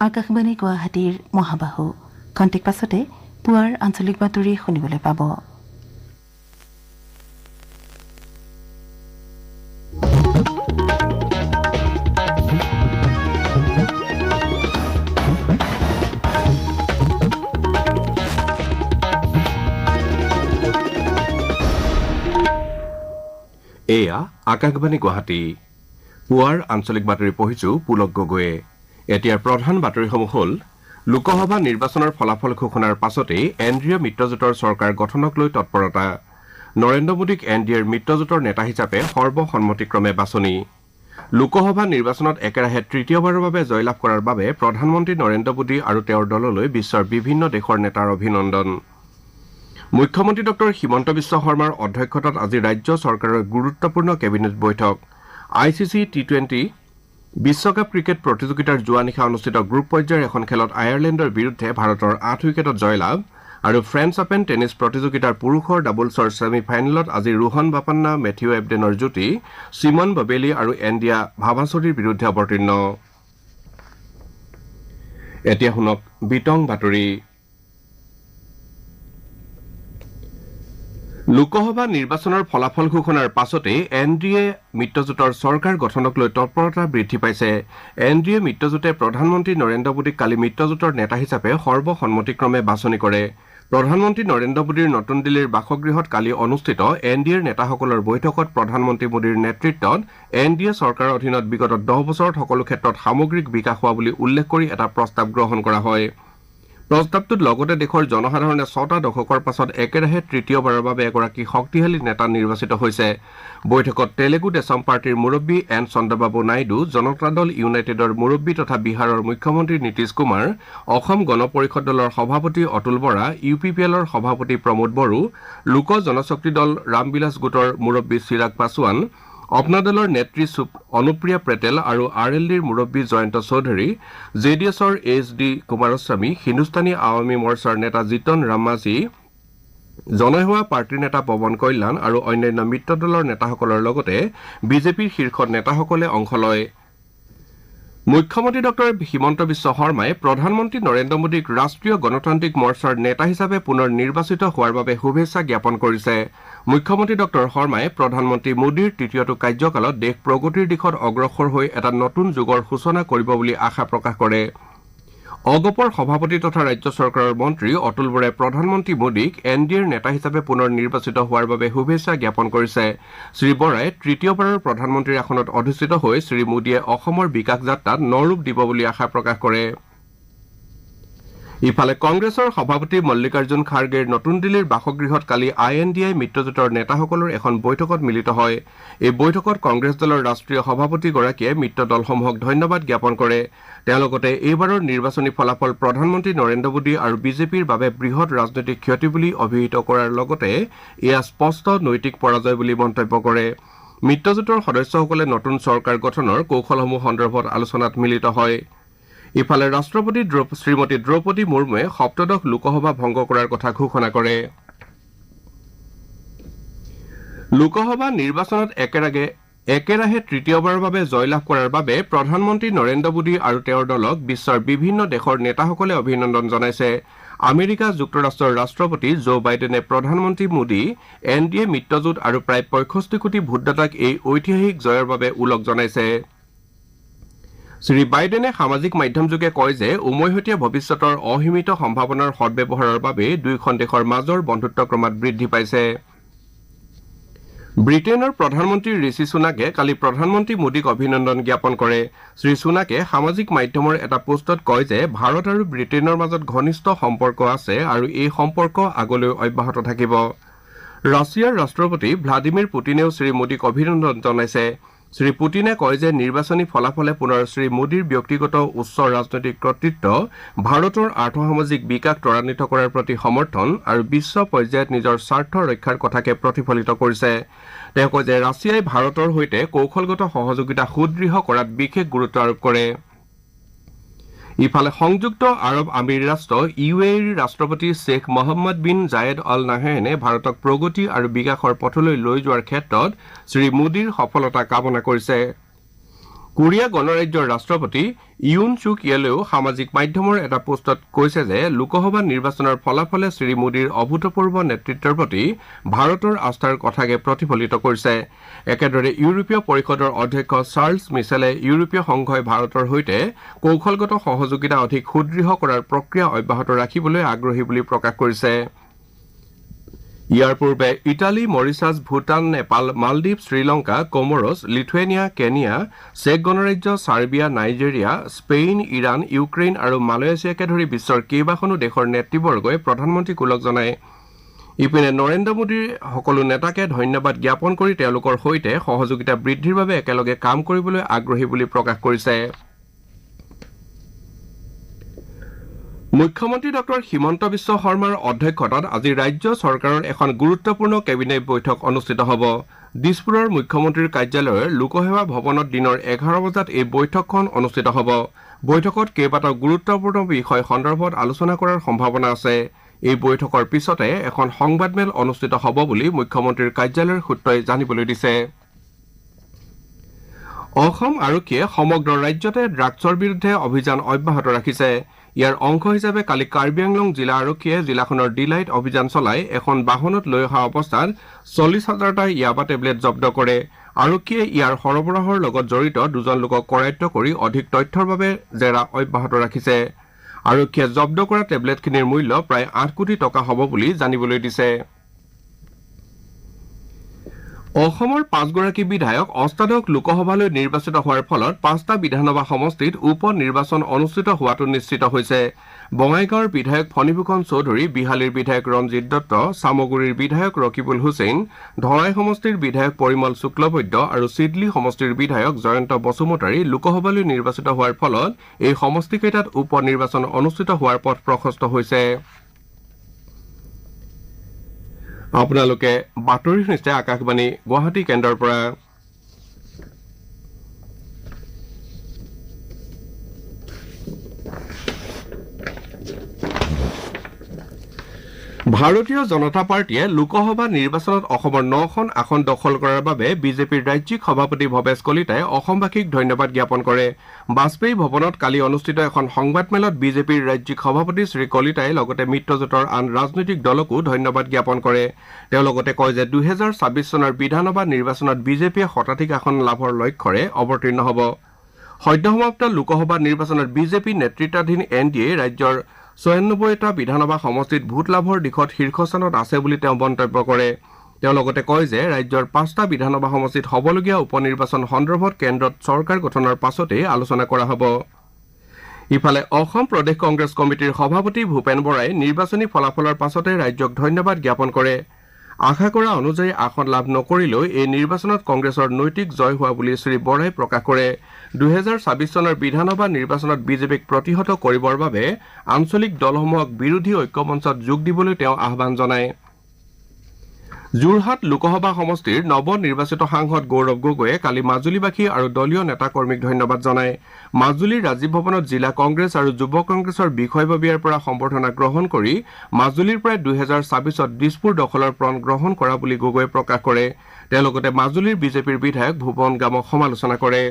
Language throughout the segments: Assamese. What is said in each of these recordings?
আকাশবাণী গুৱাহাটীৰ মহাবাহু খন্তেক পাছতে পুৱাৰ আঞ্চলিক বাতৰি শুনিবলৈ পাব। এয়া আকাশবাণী গুৱাহাটী পুৱাৰ আঞ্চলিক বাতৰি পঢ়িছো পুলক গগৈয়ে। এতিয়াৰ প্ৰধান বাতৰিসমূহ হ'ল লোকসভা নিৰ্বাচনৰ ফলাফল ঘোষণাৰ পাছতেই এনডিএ মিত্ৰজোঁটৰ চৰকাৰ গঠনক লৈ তৎপৰতা। নৰেন্দ্ৰ মোদীক এনডিএৰ মিত্ৰজোঁটৰ নেতা হিচাপে সৰ্বসন্মতিক্ৰমে বাছনি। লোকসভা নিৰ্বাচনত একেৰাহে তৃতীয়বাৰৰ বাবে জয়লাভ কৰাৰ বাবে প্ৰধানমন্ত্ৰী নৰেন্দ্ৰ মোদী আৰু তেওঁৰ দললৈ বিশ্বৰ বিভিন্ন দেশৰ নেতাৰ অভিনন্দন। মুখ্যমন্ত্ৰী ডঃ হিমন্ত বিশ্ব শৰ্মাৰ অধ্যক্ষতাত আজি ৰাজ্য চৰকাৰৰ গুৰুত্বপূৰ্ণ কেবিনেট বৈঠক। ICC T20 বিশ্বকাপ ক্ৰিকেট প্ৰতিযোগিতাৰ যোৱা নিশা অনুষ্ঠিত গ্ৰুপ পৰ্যায়ৰ এখন খেলত আয়াৰলেণ্ডৰ বিৰুদ্ধে ভাৰতৰ 8 উইকেটত জয়লাভ আৰু ফ্ৰেঞ্চ অপেন টেনিছ প্ৰতিযোগিতাৰ পুৰুষৰ ডাবলছৰ ছেমি ফাইনেলত আজি ৰোহন বাপান্না মেথিউ এবডেনৰ যুটি সিমন ববেলি আৰু এণ্ডিয়া ভাভাচৰিৰ বিৰুদ্ধে অৱতীৰ্ণ। এতিয়া শুনক বিতং বাতৰি। লোকসভা নিৰ্বাচনৰ ফলাফল ঘোষণাৰ পাছতে এনডিএ মিত্ৰজোঁটৰ চৰকাৰ গঠনক লৈ তৎপৰতা বৃদ্ধি পাইছে। এনডিএ মিত্ৰজোঁটে প্ৰধানমন্ত্ৰী নৰেন্দ্ৰ মোদীক কালি মিত্ৰজোঁটৰ নেতা হিচাপে সৰ্বসন্মতিক্ৰমে বাছনি কৰে। প্ৰধানমন্ত্ৰী নৰেন্দ্ৰ মোদীৰ নতুন দিল্লীৰ বাসগৃহত কালি অনুষ্ঠিত এনডিএৰ নেতাসকলৰ বৈঠকত প্ৰধানমন্ত্ৰী মোদীৰ নেতৃত্বত এনডিএ চৰকাৰৰ অধীনত বিগত 10 বছৰত সকলো ক্ষেত্ৰত সামগ্ৰিক বিকাশ হোৱা বুলি উল্লেখ কৰি এটা প্ৰস্তাৱ গ্ৰহণ কৰা হয়। প্ৰস্তাৱটোত লগতে দেশৰ জনসাধাৰণে 6টা দশকৰ পাছত একেৰাহে তৃতীয়বাৰৰ বাবে এগৰাকী শক্তিশালী নেতা নিৰ্বাচিত হৈছে। বৈঠকত তেলেগু দেশম পাৰ্টীৰ মুৰব্বী এন চন্দ্ৰবাবু নাইডু, জনতা দল ইউনাইটেডৰ মুৰব্বী তথা বিহাৰৰ মুখ্যমন্ত্ৰী নীতিশ কুমাৰ, অসম গণ পৰিষদ দলৰ সভাপতি অতুল বৰা, UPPLৰ সভাপতি প্ৰমোদ বড়ো, লোক জনশক্তি দল ৰামবিলাস গোটৰ মুৰব্বী চিৰাগ পাছোৱান, অপনা দলৰ নেত্ৰী অনুপ্ৰিয়া পেটেল আৰু RLDৰ মুৰব্বী জয়ন্ত চৌধুৰী, JDSৰ HD কুমাৰস্বামী, হিন্দুস্তানী আৱামী মৰ্চাৰ নেতা জিতন ৰাম মাঝী, জনসেৱা পাৰ্টীৰ নেতা পৱন কল্যাণ আৰু অন্যান্য মিত্ৰ দলৰ নেতাসকলৰ লগতে বিজেপিৰ শীৰ্ষ নেতাসকলে অংশ লয়। মুখ্যমন্ত্ৰী ডঃ হিমন্ত বিশ্ব শৰ্মাই প্ৰধানমন্ত্ৰী নৰেন্দ্ৰ মোদীক ৰাষ্ট্ৰীয় গণতান্ত্ৰিক মৰ্চাৰ নেতা হিচাপে পুনৰ নিৰ্বাচিত হোৱাৰ বাবে শুভেচ্ছা জ্ঞাপন কৰিছে। মুখ্যমন্ত্ৰী ডঃ শৰ্মাই প্ৰধানমন্ত্ৰী মোদীৰ তৃতীয়টো কাৰ্যকালত দেশ প্ৰগতিৰ দিশত অগ্ৰসৰ হৈ এটা নতুন যুগৰ সূচনা কৰিব বুলি আশা প্ৰকাশ কৰে। অগপৰ সভাপতি তথা ৰাজ্য চৰকাৰৰ মন্ত্ৰী অতুল বৰাই প্ৰধানমন্ত্ৰী মোদীক এনডিএৰ নেতা হিচাপে পুনৰ নিৰ্বাচিত হোৱাৰ বাবে শুভেচ্ছা জ্ঞাপন কৰিছে। শ্ৰীবৰাই তৃতীয়বাৰৰ প্ৰধানমন্ত্ৰীৰ আসনত অধিষ্ঠিত হৈ শ্ৰীমোদীয়ে অসমৰ বিকাশ যাত্ৰাত নৰূপ দিব বুলি আশা প্ৰকাশ কৰে। ইফালে কংগ্ৰেছৰ সভাপতি মল্লিকাৰ্জুন খাৰ্গেৰ নতুন দিল্লীৰ বাসগৃহত কালি INDI মিত্ৰজোঁটৰ নেতাসকলৰ এখন বৈঠকত মিলিত হয়। এই বৈঠকত কংগ্ৰেছ দলৰ ৰাষ্ট্ৰীয় সভাপতিগৰাকীয়ে মিত্ৰ দলসমূহক ধন্যবাদ জ্ঞাপন কৰে। তেওঁ লগতে এইবাৰৰ নিৰ্বাচনী ফলাফল প্ৰধানমন্ত্ৰী নৰেন্দ্ৰ মোদী আৰু বিজেপিৰ বাবে বৃহৎ ৰাজনৈতিক ক্ষতি বুলি অভিহিত কৰাৰ লগতে এয়া স্পষ্ট নৈতিক পৰাজয় বুলি মন্তব্য কৰে। মিত্ৰজোঁটৰ সদস্যসকলে নতুন চৰকাৰ গঠনৰ কৌশলসমূহ সন্দৰ্ভত আলোচনাত মিলিত হয়। ইফালে ৰাষ্ট্ৰপতি শ্ৰীমতী দ্ৰৌপদী মুৰ্মুৱে সপ্তদশ লোকসভা ভংগ কৰাৰ কথা ঘোষণা কৰে। লোকসভা নিৰ্বাচনত একেৰাহে তৃতীয়বাৰৰ বাবে জয়লাভ কৰাৰ বাবে প্ৰধানমন্ত্ৰী নৰেন্দ্ৰ মোদী আৰু তেওঁৰ দলক বিশ্বৰ বিভিন্ন দেশৰ নেতাসকলে অভিনন্দন জনাইছে। আমেৰিকা যুক্তৰাষ্ট্ৰৰ ৰাষ্ট্ৰপতি জো বাইডেনে প্ৰধানমন্ত্ৰী মোদী, এনডিএ মিত্ৰজোঁট আৰু প্ৰায় 65 কোটি ভোটদাতাক এই ঐতিহাসিক জয়ৰ বাবে ওলগ জনাইছে। শ্ৰী বাইডেনে সামাজিক মাধ্যমযোগে কয় যে উমৈহতীয়া ভৱিষ্যতৰ অসীমিত সম্ভাৱনাৰ সদ্ব্যৱহাৰৰ বাবে দুয়োখন দেশৰ মাজৰ বন্ধুত্ব ক্ৰমাৎ বৃদ্ধি পাইছে। ব্ৰিটেইনৰ প্ৰধানমন্ত্ৰী ঋষি সুনাকে কালি প্ৰধানমন্ত্ৰী মোদীক অভিনন্দন জ্ঞাপন কৰে। শ্ৰী সুনাকে সামাজিক মাধ্যমৰ এটা পোষ্টত কয় যে ভাৰত আৰু ব্ৰিটেইনৰ মাজত ঘনিষ্ঠ সম্পৰ্ক আছে আৰু এই সম্পৰ্ক আগলৈ অব্যাহত থাকিব। ৰাছিয়াৰ ৰাষ্ট্ৰপতি ভ্লাডিমিৰ পুটিনেও শ্ৰী মোদীক অভিনন্দন জনাইছে। শ্ৰী পুটিনে কয় যে নিৰ্বাচনী ফলাফলে পুনৰ শ্ৰী মোদীৰ ব্যক্তিগত উচ্চ ৰাজনৈতিক কৰ্তৃত্ব, ভাৰতৰ আৰ্থসামাজিক বিকাশ ত্বৰান্বিত কৰাৰ প্ৰতি সমৰ্থন আৰু বিশ্ব পৰ্যায়ত নিজৰ স্বাৰ্থ ৰক্ষাৰ কথাকে প্ৰতিফলিত কৰিছে। তেওঁ কয় যে ৰাছিয়াই ভাৰতৰ সৈতে কৌশলগত সহযোগিতা সুদৃঢ় কৰাত বিশেষ গুৰুত্ব আৰোপ কৰে। ইফালে সংযুক্ত আৰব আমিৰি ৰাষ্ট্ৰ UAEৰ ৰাষ্ট্ৰপতি Sheikh Mohammed bin Zayed Al নাহেনে ভাৰতক প্ৰগতি আৰু বিকাশৰ পথলৈ লৈ যোৱাৰ ক্ষেত্ৰত শ্ৰী মোদীৰ সফলতা কামনা কৰিছে। কোৰিয়া গণৰাজ্যৰ ৰাষ্ট্ৰপতি ইউন চুক ইয়েলেও সামাজিক মাধ্যমৰ এটা পোষ্টত কৈছে যে লোকসভা নিৰ্বাচনৰ ফলাফলে শ্ৰী মোদীৰ অভূতপূৰ্ব নেতৃত্বৰ প্ৰতি ভাৰতৰ আস্থাৰ কথাকে প্ৰতিফলিত কৰিছে একেদৰে ইউৰোপীয় পৰিষদৰ অধ্যক্ষ চাৰ্লছ মিচেলে ইউৰোপীয় সংঘই ভাৰতৰ সৈতে কৌশলগত সহযোগিতা অধিক সুদৃঢ় কৰাৰ প্ৰক্ৰিয়া অব্যাহত ৰাখিবলৈ আগ্ৰহী বুলি প্ৰকাশ কৰিছে ইয়াৰ পূৰ্বে ইটালী মৰিছাছ ভূটান নেপাল মালদ্বীপ শ্ৰীলংকা কমৰছ লিথুৱেনিয়া কেনিয়া চেক গণৰাজ্য Serbia Nigeria Spain Iran Ukraine আৰু মালয়েছিয়াকে ধৰি বিশ্বৰ কেইবাখনো দেশৰ নেতৃবৰ্গই প্ৰধানমন্ত্ৰীক ওলগ জনায় ইপিনে নৰেন্দ্ৰ মোদীৰ সকলো নেতাকে ধন্যবাদ জ্ঞাপন কৰি তেওঁলোকৰ সৈতে সহযোগিতা বৃদ্ধিৰ বাবে একেলগে কাম কৰিবলৈ আগ্ৰহী বুলি প্ৰকাশ কৰিছে মুখ্যমন্ত্ৰী ডক্টৰ হিমন্ত বিশ্ব শৰ্মাৰ অধ্যক্ষতাত আজি ৰাজ্য চৰকাৰৰ এখন গুৰুত্বপূৰ্ণ কেবিনেট বৈঠক অনুষ্ঠিত হ'ব দিছপুৰৰ মুখ্যমন্ত্ৰীৰ কাৰ্যালয়ৰ লোকসেৱা ভৱনত দিনৰ 11 বজাত এই বৈঠকখন অনুষ্ঠিত হ'ব বৈঠকত কেইবাটাও গুৰুত্বপূৰ্ণ বিষয় সন্দৰ্ভত আলোচনা কৰাৰ সম্ভাৱনা আছে এই বৈঠকৰ পিছতে এখন সংবাদমেল অনুষ্ঠিত হ'ব বুলি মুখ্যমন্ত্ৰীৰ কাৰ্যালয়ৰ সূত্ৰই জানিবলৈ দিছে অসম আৰক্ষীয়ে সমগ্ৰ ৰাজ্যতে ড্ৰাগছৰ বিৰুদ্ধে অভিযান অব্যাহত ৰাখিছে ইয়াৰ অংশ হিচাপে কালি কাৰ্বি আংলং জিলা আৰক্ষীয়ে জিলাখনৰ ডিলাইট অভিযান চলাই এখন বাহনত লৈ অহা অৱস্থাত 40,000টা ইয়াবা টেবলেট জব্দ কৰে আৰক্ষীয়ে ইয়াৰ সৰবৰাহৰ লগত জড়িত দুজন লোকক কৰায়ত্ব কৰি অধিক তথ্যৰ বাবে জেৰা অব্যাহত ৰাখিছে আৰক্ষীয়ে জব্দ কৰা টেবলেটখিনিৰ মূল্য প্ৰায় 8 কোটি টকা হ'ব বুলি জানিবলৈ দিছে অসমৰ 5গৰাকী বিধায়ক অষ্টাদশ লোকসভালৈ নিৰ্বাচিত হোৱাৰ ফলত 5টা বিধানসভা সমষ্টিত উপ নিৰ্বাচন অনুষ্ঠিত হোৱাটো নিশ্চিত হৈছে বঙাইগাঁৱৰ বিধায়ক ফণীভূষণ চৌধুৰী বিহালীৰ বিধায়ক ৰঞ্জিত দত্ত সামগুৰিৰ বিধায়ক ৰকিবুল হুছেইন ধলাই সমষ্টিৰ বিধায়ক পৰিমল শুক্লবৈদ্য আৰু চিডলি সমষ্টিৰ বিধায়ক জয়ন্ত বসুমতাৰী লোকসভালৈ নিৰ্বাচিত হোৱাৰ ফলত এই সমষ্টিকেইটাত উপ নিৰ্বাচন অনুষ্ঠিত হোৱাৰ পথ প্ৰশস্ত হৈছে আপোনালোকে বাতৰি শুনিছে আকাশবাণী গুৱাহাটী কেন্দ্ৰৰ পৰা ভাৰতীয় জনতা পাৰ্টিয়ে লোকসভা নিৰ্বাচনত অসমৰ 9খন আসন দখল কৰাৰ বাবে বিজেপিৰ ৰাজ্যিক সভাপতি ভৱেশ কলিতাই অসমবাসীক ধন্যবাদ জ্ঞাপন কৰে বাজপেয়ী ভৱনত কালি অনুষ্ঠিত এখন সংবাদমেলত বিজেপিৰ ৰাজ্যিক সভাপতি শ্ৰী কলিতাই লগতে মিত্ৰজোঁটৰ আন ৰাজনৈতিক দলকো ধন্যবাদ জ্ঞাপন কৰে তেওঁ লগতে কয় যে 2026 চনৰ বিধানসভা নিৰ্বাচনত বিজেপিয়ে শতাধিক আসন লাভৰ লক্ষ্যৰে অৱতীৰ্ণ হ'ব সদ্যসমাপ্ত লোকসভা নিৰ্বাচনত বিজেপি নেতৃত্বাধীন এনডিএ ৰাজ্যৰ 96টা বিধানসভা সমষ্টিত ভোট লাভৰ দিশত শীৰ্ষস্থানত আছে বুলি তেওঁ মন্তব্য কৰে তেওঁ লগতে কয় যে ৰাজ্যৰ 5টা বিধানসভা সমষ্টিত হ'বলগীয়া উপ নিৰ্বাচন সন্দৰ্ভত কেন্দ্ৰত চৰকাৰ গঠনৰ পাছতেই আলোচনা কৰা হ'ব ইফালে অসম প্ৰদেশ কংগ্ৰেছ কমিটিৰ সভাপতি ভূপেন বৰাই নিৰ্বাচনী ফলাফলৰ পাছতে ৰাজ্যক ধন্যবাদ জ্ঞাপন কৰে আশা কৰা অনুযায়ী আসন লাভ নকৰিলেও এই নিৰ্বাচনত কংগ্ৰেছৰ নৈতিক জয় হোৱা বুলি শ্ৰী বৰাই প্ৰকাশ কৰে 2026 চনৰ বিধানসভা নিৰ্বাচনত বিজেপিক প্ৰতিহত কৰিবৰ বাবে আঞ্চলিক দলসমূহক বিৰোধী ঐক্যমঞ্চত যোগ দিবলৈ তেওঁ আহ্বান জনায় যোৰহাট লোকসভা সমষ্টিৰ নৱ নিৰ্বাচিত সাংসদ গৌৰৱ গগৈয়ে কালি মাজুলীবাসী আৰু দলীয় নেতাকৰ্মীক ধন্যবাদ জনায় মাজুলীৰ ৰাজীৱ ভৱনত জিলা কংগ্ৰেছ আৰু যুৱ কংগ্ৰেছৰ বিষয়ববীয়াৰ পৰা সম্বৰ্ধনা গ্ৰহণ কৰি মাজুলীৰ পৰা 2026ত দিছপুৰ দখলৰ প্ৰণ গ্ৰহণ কৰা বুলি গগৈয়ে প্ৰকাশ কৰে তেওঁ লগতে মাজুলীৰ বিজেপিৰ বিধায়ক ভুৱন গামক সমালোচনা কৰে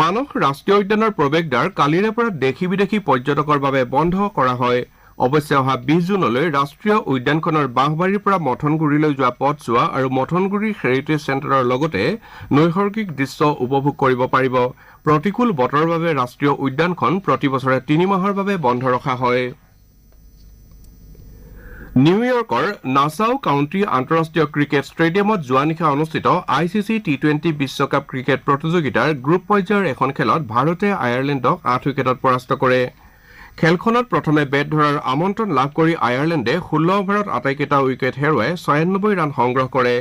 মানস ৰাষ্ট্ৰীয় উদ্যানৰ প্ৰৱেশদ্বাৰ কালিৰে পৰা দেশী বিদেশী পৰ্যটকৰ বাবে বন্ধ কৰা হয় অৱশ্যে অহা 20 জুনলৈ ৰাষ্ট্ৰীয় উদ্যানখনৰ বাঁহবাৰীৰ পৰা মথনগুৰিলৈ যোৱা পথছোৱা আৰু মথনগুৰি হেৰিটেজ চেণ্টাৰৰ লগতে নৈসৰ্গিক দৃশ্য উপভোগ কৰিব পাৰিব প্ৰতিকূল বতৰৰ বাবে ৰাষ্ট্ৰীয় উদ্যানখন প্ৰতি বছৰে 3 মাহৰ বাবে বন্ধ ৰখা হয় নিউয়ৰ্কৰ নাছাউ কাউন্টি আন্তঃৰাষ্ট্ৰীয় ক্ৰিকেট ষ্টেডিয়ামত যোৱা নিশা অনুষ্ঠিত ICC T20 বিশ্বকাপ ক্ৰিকেট প্ৰতিযোগিতাৰ গ্ৰুপ পৰ্যায়ৰ এখন খেলত ভাৰতে আয়াৰলেণ্ডক 8 উইকেটত পৰাস্ত কৰে খেলখনত প্ৰথমে বেট ধৰাৰ আমন্ত্ৰণ লাভ কৰি আয়াৰলেণ্ডে 16 অভাৰত আটাইকেইটা উইকেট হেৰুৱাই 96 ৰান সংগ্ৰহ কৰে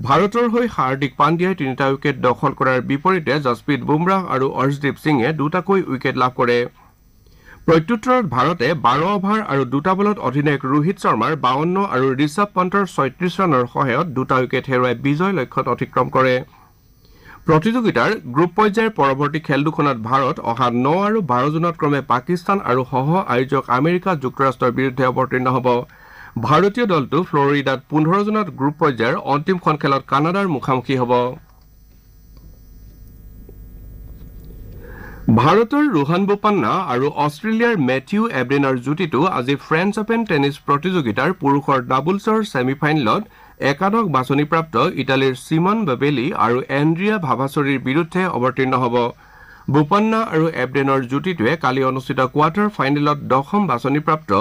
ভাৰতৰ হৈ হাৰ্দিক পাণ্ডিয়াই 3টা উইকেট দখল কৰাৰ বিপৰীতে জসপ্ৰীত বুমৰাহ আৰু অৰ্শদীপ সিঙে 2টাকৈ উইকেট লাভ কৰে প্ৰত্যুত্তৰত ভাৰতে 12 অভাৰ আৰু 2টা বলত অধিনায়ক ৰোহিত শৰ্মাৰ 52 আৰু ঋষভ পন্তৰ 36 ৰানৰ সহায়ত 2টা উইকেট হেৰুৱাই বিজয় লক্ষ্যত অতিক্ৰম কৰে প্ৰতিযোগিতাৰ গ্ৰুপ পৰ্যায়ৰ পৰৱৰ্তী খেল দুখনত ভাৰত অহা 9 আৰু 12 জুনত ক্ৰমে পাকিস্তান আৰু সহ আয়োজক আমেৰিকা যুক্তৰাষ্ট্ৰৰ বিৰুদ্ধে অৱতীৰ্ণ হ'ব ভাৰতীয় দলটো ফ্লৰিডাত 15 জুনত গ্ৰুপ পৰ্যায়ৰ অন্তিমখন খেলত কানাডাৰ মুখামুখি হ'ব ভাৰতৰ ৰোহন বোপান্না আৰু অষ্ট্ৰেলিয়াৰ মেথিউ এব্ৰেনাৰ যুটিটো আজি ফ্ৰেঞ্চ অপেন টেনিছ প্ৰতিযোগিতাৰ পুৰুষৰ ডাবলছৰ ছেমিফাইনেলত একাদশ বাছনিপ্ৰাপ্ত ইটালীৰ চিমন বেবেলি আৰু এণ্ড্ৰিয়া ভাভাচৰিৰ বিৰুদ্ধে অৱতীৰ্ণ হ'ব। বোপান্না আৰু এব্ৰেনৰ যুটিটোৱে কালি অনুষ্ঠিত কোৱাৰ্টাৰ ফাইনেলত দশম বাছনিপ্ৰাপ্ত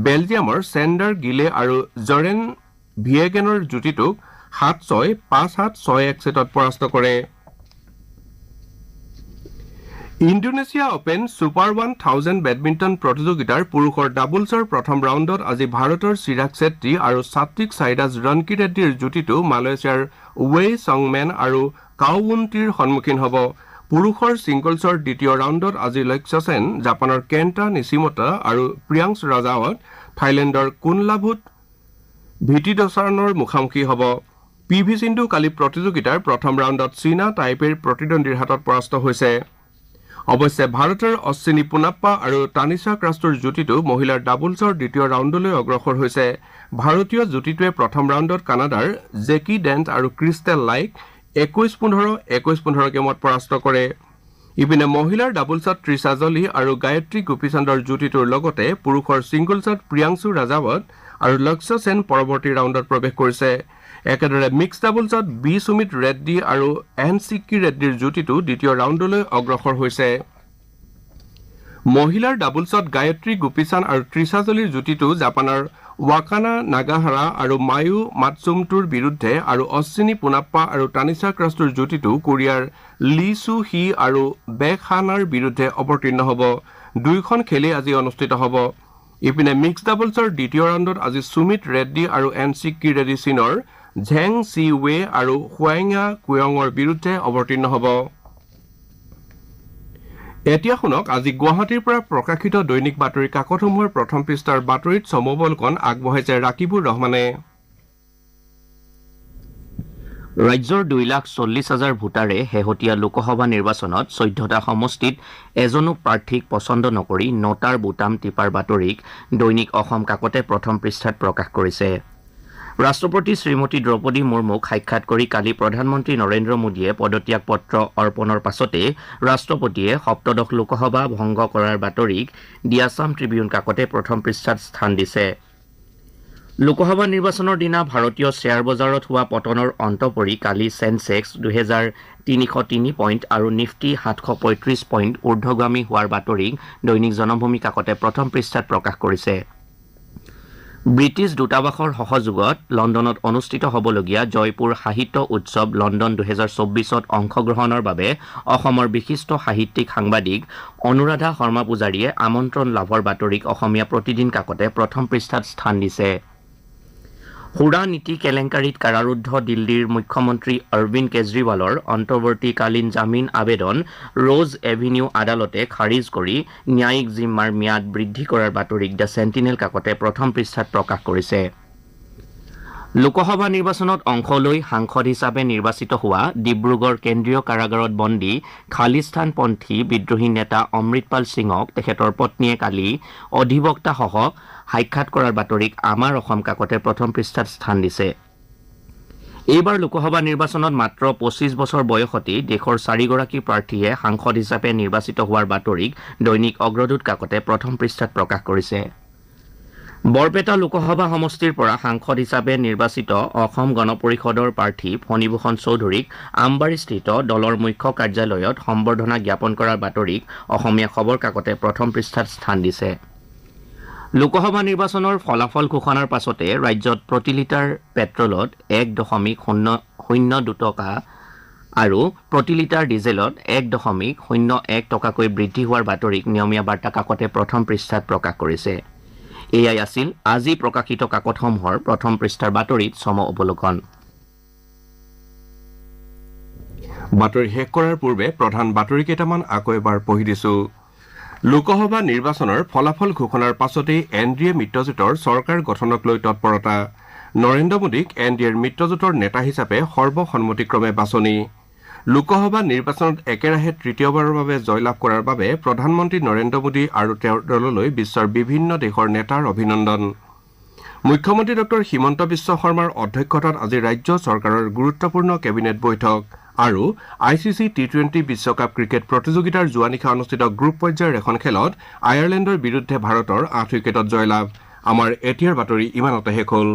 বেলজিয়ামৰ চেণ্ডাৰ গিলে আৰু জৰেন ভিয়েগেনৰ যুটিটোক 7-6, 5-7, 6-1 ছেটত পৰাস্ত কৰে। ইণ্ডোনেছিয়া অপেন ছুপাৰ 1000 বেডমিণ্টন প্ৰতিযোগিতাৰ পুৰুষৰ ডাবলছৰ প্ৰথম ৰাউণ্ডত আজি ভাৰতৰ চিৰাগ ছেত্ৰী আৰু সাত্বিক সাইৰাজ ৰনকি ৰেড্ডীৰ যুটিটো মালয়েছিয়াৰ ৱে চংমেন আৰু কাওউণ্টিৰ সন্মুখীন হ'ব। পুৰুষৰ ছিংগলছৰ দ্বিতীয় ৰাউণ্ডত আজি লক্ষ্য সেন জাপানৰ কেণ্টা নিশিমোটা আৰু প্ৰিয়াংশ ৰাজাৱত থাইলেণ্ডৰ কুনলাভুত ভিটিডছানৰ মুখামুখি হ'ব। পি ভি সিন্ধু কালি প্ৰতিযোগিতাৰ প্ৰথম ৰাউণ্ডত চীনা টাইপেৰ প্ৰতিদ্বন্দ্বীৰ হাতত পৰাস্ত হৈছে। অৱশ্যে ভাৰতৰ অশ্বিনী পোনাপ্পা আৰু তানিশা ক্ৰাষ্টৰ যুটিটো মহিলাৰ ডাবলছৰ দ্বিতীয় ৰাউণ্ডলৈ অগ্ৰসৰ হৈছে। ভাৰতীয় যুটিটোৱে প্ৰথম ৰাউণ্ডত কানাডাৰ জেকি ডেন্ট আৰু ক্ৰিষ্টেল লাইক 21-15, 21-15 গেমত পৰাস্ত কৰে। ইপিনে মহিলাৰ ডাবলছত তৃষা জলি আৰু গায়ত্ৰী গোপীচন্দৰ যুটিটোৰ লগতে পুৰুষৰ ছিংগলছত প্ৰিয়াংশু ৰাজাৱত আৰু লক্ষ্য সেন পৰৱৰ্তী ৰাউণ্ডত প্ৰৱেশ কৰিছে। একেদৰে মিক্স ডাবলছত বি সুমিত ৰেড্ডী আৰু এন চিক্কি ৰেড্ডীৰ যুটিটো দ্বিতীয় ৰাউণ্ডলৈ অগ্ৰসৰ হৈছে। মহিলাৰ ডাবলছত গায়ত্ৰী গোপীচান্দ আৰু তৃষা জলিৰ যুটিটো জাপানৰ ৱাকানা নাগাহাৰা আৰু মায়ু মাটছুমটোৰ বিৰুদ্ধে আৰু অশ্বিনী পোনাপ্পা আৰু তানিশা ক্ৰাষ্টৰ যুটিটো কোৰিয়াৰ লি চু হি আৰু বেক হানাৰ বিৰুদ্ধে অৱতীৰ্ণ হ'ব। দুয়োখন খেলেই আজি অনুষ্ঠিত হ'ব। ইপিনে মিক্স ডাবলছৰ দ্বিতীয় ৰাউণ্ডত আজি সুমিত ৰেড্ডী আৰু এন চিক্কি ৰেড্ডী চীনৰ ঝেং চি ৱে আৰু হুৱাইঙা কুয়ঙৰ বিৰুদ্ধে অৱতীৰ্ণ হ'ব। এতিয়া শুনক আজি গুৱাহাটীৰ পৰা প্ৰকাশিত দৈনিক বাতৰি কাকতসমূহৰ প্ৰথম পৃষ্ঠাৰ বাতৰিত চমুবলকন আগবঢ়াইছে ৰাকিবুৰ ৰহমানে। ৰাজ্যৰ 2,40,000 ভোটাৰে শেহতীয়া লোকসভা নিৰ্বাচনত 14টা সমষ্টিত এজনো প্ৰাৰ্থীক পচন্দ নকৰি নটাৰ বুটাম টিপাৰ বাতৰিক দৈনিক অসম কাকতে প্ৰথম পৃষ্ঠাত প্ৰকাশ কৰিছে। ৰাষ্ট্ৰপতি শ্ৰীমতী দ্ৰৌপদী মুৰ্মুক সাক্ষাৎ কৰি কালি প্ৰধানমন্ত্ৰী নৰেন্দ্ৰ মোদীয়ে পদত্যাগ পত্ৰ অৰ্পণৰ পাছতে ৰাষ্ট্ৰপতিয়ে সপ্তদশ লোকসভা ভংগ কৰাৰ বাতৰিক দি আছাম ট্ৰিবিউন কাকতে প্ৰথম পৃষ্ঠাত স্থান দিছে। লোকসভা নিৰ্বাচনৰ দিনা ভাৰতীয় শ্বেয়াৰ বজাৰত হোৱা পতনৰ অন্ত পৰি কালি চেনছেক্স 2,303 পইণ্ট আৰু নিফটি 735 পইণ্ট ঊৰ্ধগামী হোৱাৰ বাতৰিক দৈনিক জনভূমি কাকতে প্ৰথম পৃষ্ঠাত প্ৰকাশ কৰিছে। ব্ৰিটিছ দূতাবাসৰ সহযোগত লণ্ডনত অনুষ্ঠিত হ'বলগীয়া জয়পুৰ সাহিত্য উৎসৱ লণ্ডন 2024ত অংশগ্ৰহণৰ বাবে অসমৰ বিশিষ্ট সাহিত্যিক সাংবাদিক অনুৰাধা শৰ্মা পূজাৰীয়ে আমন্ত্ৰণ লাভৰ বাতৰিক অসমীয়া প্ৰতিদিন কাকতে প্ৰথম পৃষ্ঠাত স্থান দিছে। সুৰা নীতি কেলেংকাৰীত কাৰাৰুদ্ধ দিল্লীৰ মুখ্যমন্ত্ৰী অৰবিন্দ কেজৰিৱালৰ অন্তৱৰ্তীকালীন জামিন আবেদন ৰ'জ এভিনিউ আদালতে খাৰিজ কৰি ন্যায়িক জিম্মাৰ ম্যাদ বৃদ্ধি কৰাৰ বাতৰিক দ্য চেণ্টিনেল কাকতে প্ৰথম পৃষ্ঠাত প্ৰকাশ কৰিছে। লোকসভা নিৰ্বাচনত অংশ লৈ সাংসদ হিচাপে নিৰ্বাচিত হোৱা ডিব্ৰুগড় কেন্দ্ৰীয় কাৰাগাৰত বন্দী খালিস্তানপন্থী বিদ্ৰোহী নেতা অমৃতপাল সিঙক তেখেতৰ পত্নীয়ে কালি অধিবক্তাসহ সাক্ষাৎ কৰাৰ বাতৰিক আমাৰ অসম কাকতে প্ৰথম পৃষ্ঠাত স্থান দিছে। এইবাৰ লোকসভা নিৰ্বাচনত মাত্ৰ 25 বছৰ বয়সতেই দেশৰ 4গৰাকী প্ৰাৰ্থীয়ে সাংসদ হিচাপে নিৰ্বাচিত হোৱাৰ বাতৰিক দৈনিক অগ্ৰদূত কাকতে প্ৰথম পৃষ্ঠাত প্ৰকাশ কৰিছে। বৰপেটা লোকসভা সমষ্টিৰ পৰা সাংসদ হিচাপে নিৰ্বাচিত অসম গণ পৰিষদৰ প্ৰাৰ্থী ফণীভূষণ চৌধুৰীক আমবাৰীস্থিত দলৰ মুখ্য কাৰ্যালয়ত সম্বৰ্ধনা জ্ঞাপন কৰাৰ বাতৰিক অসমীয়া খবৰ কাকতে প্ৰথম পৃষ্ঠাত স্থান দিছে। লোকসভা নিৰ্বাচনৰ ফলাফল ঘোষণাৰ পাছতে ৰাজ্যত প্ৰতি লিটাৰ পেট্ৰলত 1.02 টকা আৰু প্ৰতি লিটাৰ ডিজেলত 1.01 টকাকৈ বৃদ্ধি হোৱাৰ বাতৰিক নিয়মীয়া বাৰ্তা কাকতে প্ৰথম পৃষ্ঠাত প্ৰকাশ কৰিছে। এয়াই আছিল আজি প্ৰকাশিত কাকতসমূহৰ প্ৰথম পৃষ্ঠাৰ বাতৰিত চম অৱলোকন। বাতৰি শেষ কৰাৰ পূৰ্বে প্ৰধান বাতৰি কেইটামান আকৌ এবাৰ পঢ়ি দিছো। লোকসভা নিৰ্বাচনৰ ফলাফল ঘোষণাৰ পাছতেই এনডিএ মিত্ৰজোঁটৰ চৰকাৰ গঠনক লৈ তৎপৰতা। নৰেন্দ্ৰ মোদীক এনডিএৰ মিত্ৰজোঁটৰ নেতা হিচাপে সৰ্বসন্মতিক্ৰমে বাছনি। লোকসভা নিৰ্বাচনত একেৰাহে তৃতীয়বাৰৰ বাবে জয়লাভ কৰাৰ বাবে প্ৰধানমন্ত্ৰী নৰেন্দ্ৰ মোদী আৰু তেওঁৰ দললৈ বিশ্বৰ বিভিন্ন দেশৰ নেতাৰ অভিনন্দন। মুখ্যমন্ত্ৰী ডঃ হিমন্ত বিশ্ব শৰ্মাৰ অধ্যক্ষতাত আজি ৰাজ্য চৰকাৰৰ গুৰুত্বপূৰ্ণ কেবিনেট বৈঠক। আৰু ICC T20 বিশ্বকাপ ক্ৰিকেট প্ৰতিযোগিতাৰ যোৱা নিশা অনুষ্ঠিত গ্ৰুপ পৰ্যায়ৰ এখন খেলত আয়াৰলেণ্ডৰ বিৰুদ্ধে ভাৰতৰ 8 উইকেটত জয়লাভ আমাৰ এতিয়াৰ বাতৰি ইমানতে শেষ হ'ল